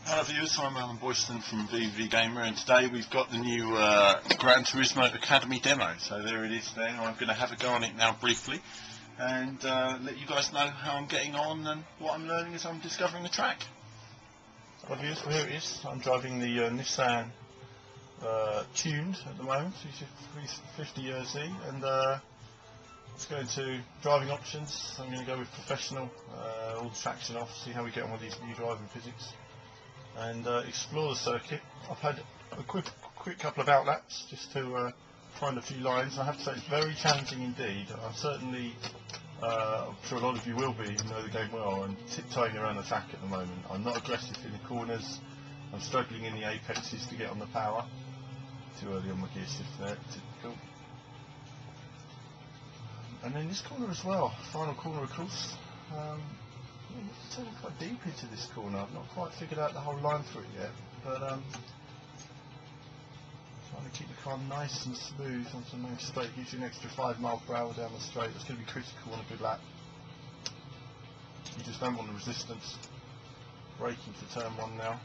Hello viewers, I'm Alan Boyston from VV Gamer, and today we've got the new Gran Turismo Academy demo. So there it is there. I'm going to have a go on it now briefly and let you guys know how I'm getting on and what I'm learning as I'm discovering the track. Hello viewers, well here it is. I'm driving the Nissan tuned at the moment, 350Z, and let's go into driving options. I'm going to go with professional, all the traction off, see how we get on with these new driving physics, and explore the circuit. I've had a quick couple of outlaps just to find a few lines. I have to say it's very challenging indeed. I'm certainly, I'm sure a lot of you will be, who know the game well, and tiptoeing around the track at the moment. I'm not aggressive in the corners. I'm struggling in the apexes to get on the power. Too early on my gear shift there, typical. And then this corner as well, final corner of course. It's turning quite deep into this corner. I've not quite figured out the whole line through it yet, but trying to keep the car nice and smooth onto the main straight gives you an extra 5 miles per hour down the straight. That's going to be critical on a good lap. You just don't want the resistance. Braking for turn 1 now.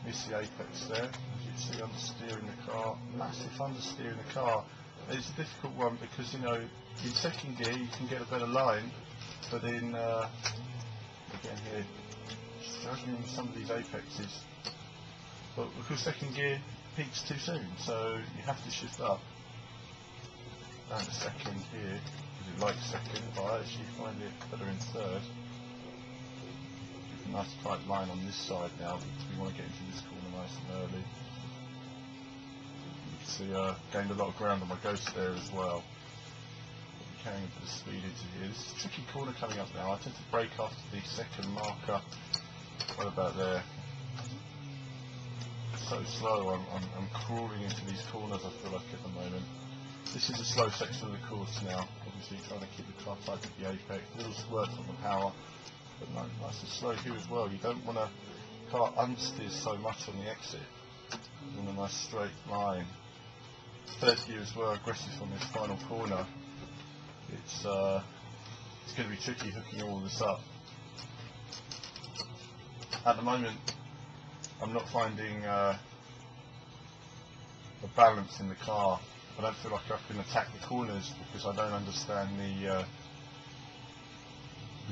Miss the apex there, as you see understeering the car, massive understeering the car. It's a difficult one because, you know, in second gear you can get a better line, but in, again here, struggling with some of these apexes. But because second gear peaks too soon, so you have to shift up. Down to second here, because it likes second, but I actually find it better in third. A nice tight line on this side now, because we want to get into this corner nice and early. You can see gained a lot of ground on my Ghost there as well. We're carrying a bit of speed into here. This is a tricky corner coming up now. I tend to brake after the second marker. What about there? So slow, I'm crawling into these corners I feel like at the moment. This is a slow section of the course now, obviously trying to keep the car tight at the apex, little squirts on the power. But nice and slow here as well. You don't want a car understeer so much on the exit. You want a nice straight line. Third gear as well, aggressive on this final corner. It's going to be tricky hooking all of this up. At the moment, I'm not finding a balance in the car. I don't feel like I can attack the corners because I don't understand the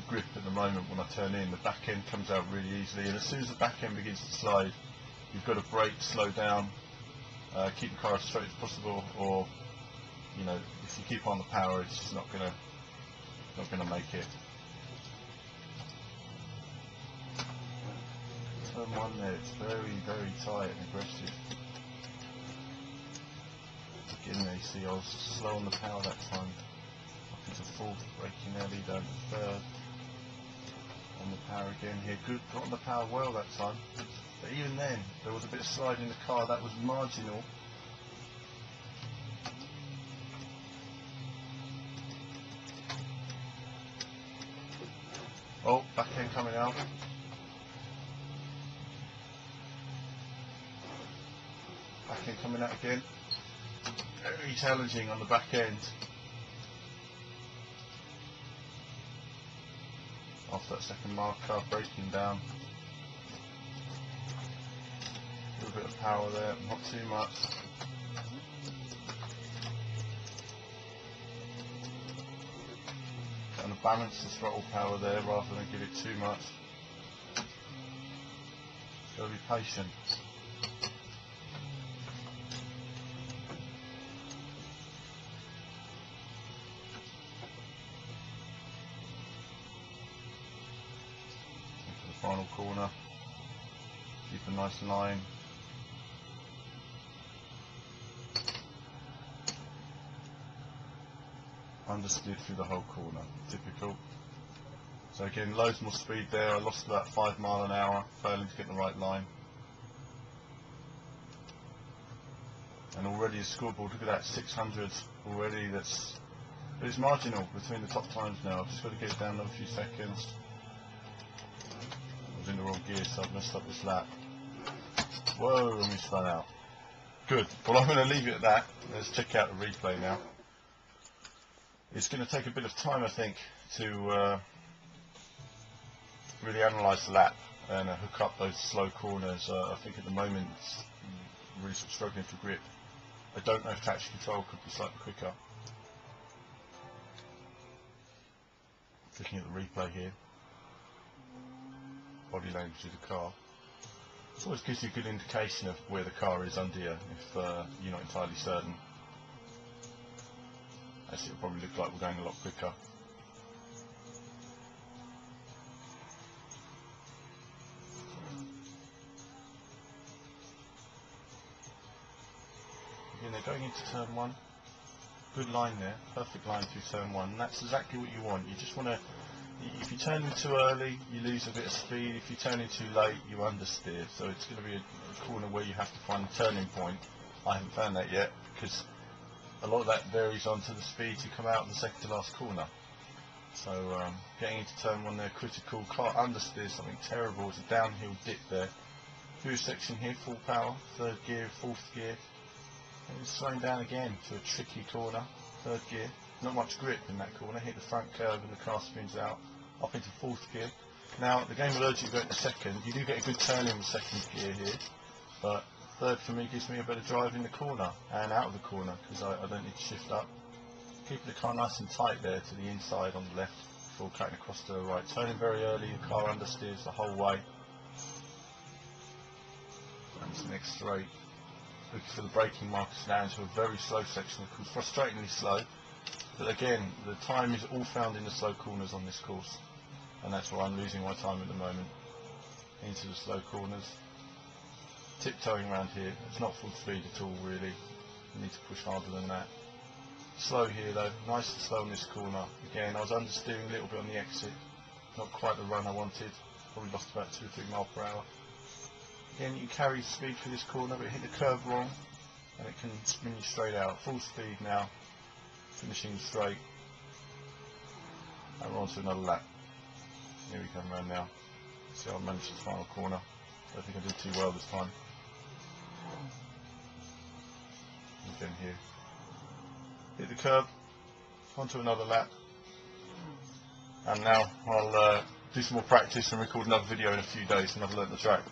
grip at the moment when I turn in. The back end comes out really easily, and as soon as the back end begins to slide, you've got to brake, slow down, keep the car as straight as possible, or, you know, if you keep on the power, it's just not gonna make it. Turn 1 there, it's very tight and aggressive. Again there, you see I was slow on the power that time. Up into fourth, braking early, down to third. On the power again here, good, got on the power well that time, but even then there was a bit of slide in the car, that was marginal. Oh, back end coming out. Back end coming out again. Very challenging on the back end. After that second marker, braking down. A little bit of power there, not too much. Trying to balance the throttle power there rather than give it too much. Got to be patient. Final corner, keep a nice line. Understeered through the whole corner, typical. So again, loads more speed there. I lost about 5 miles an hour, failing to get the right line. And already a scoreboard, look at that, 600 already. But it's marginal between the top times now. I've just got to get it down another few seconds. I was in the wrong gear, so I've messed up this lap. Whoa, and we spun out. Good. Well, I'm going to leave it at that. Let's check out the replay now. It's going to take a bit of time, I think, to really analyse the lap and hook up those slow corners. I think at the moment it's really sort of struggling for grip. I don't know if traction control could be slightly quicker. Looking at the replay here, body language of the car. It always gives you a good indication of where the car is under you if you're not entirely certain. Actually, it'll probably look like we're going a lot quicker. Again, they're going into turn 1. Good line there, perfect line through turn 1. And that's exactly what you want. You just want to, if you turn in too early, you lose a bit of speed. If you turn in too late, you understeer. So it's going to be a corner where you have to find a turning point. I haven't found that yet because a lot of that varies onto the speeds you come out in the second to last corner. So getting into turn 1 there, critical. Car understeer something terrible. It's a downhill dip there. Through a section here, full power, 3rd gear, 4th gear. And it's slowing down again to a tricky corner, 3rd gear. Not much grip in that corner. Hit the front curve and the car spins out up into 4th gear. Now the game will urge you to go into 2nd. You do get a good turn in the 2nd gear here, but 3rd for me gives me a better drive in the corner and out of the corner because I don't need to shift up. Keeping the car nice and tight there to the inside on the left before cutting across to the right. Turning very early, the car understeers the whole way. And it's next straight. Looking for the braking markers now into a very slow section, of course, frustratingly slow. But again, the time is all found in the slow corners on this course, and that's why I'm losing my time at the moment. Into the slow corners, tiptoeing around here. It's not full speed at all, really. You need to push harder than that. Slow here though, nice and slow in this corner. Again, I was understeering a little bit on the exit, not quite the run I wanted. Probably lost about 2 or 3 miles per hour. Again, you can carry speed through this corner, but hit the curve wrong, and it can spin you straight out. Full speed now, finishing straight, and we're on to another lap. Here we come around now. See how I managed this final corner. I don't think I did too well this time. Again here. Hit the curb, onto another lap, and now I'll do some more practice and record another video in a few days when I've learnt the track.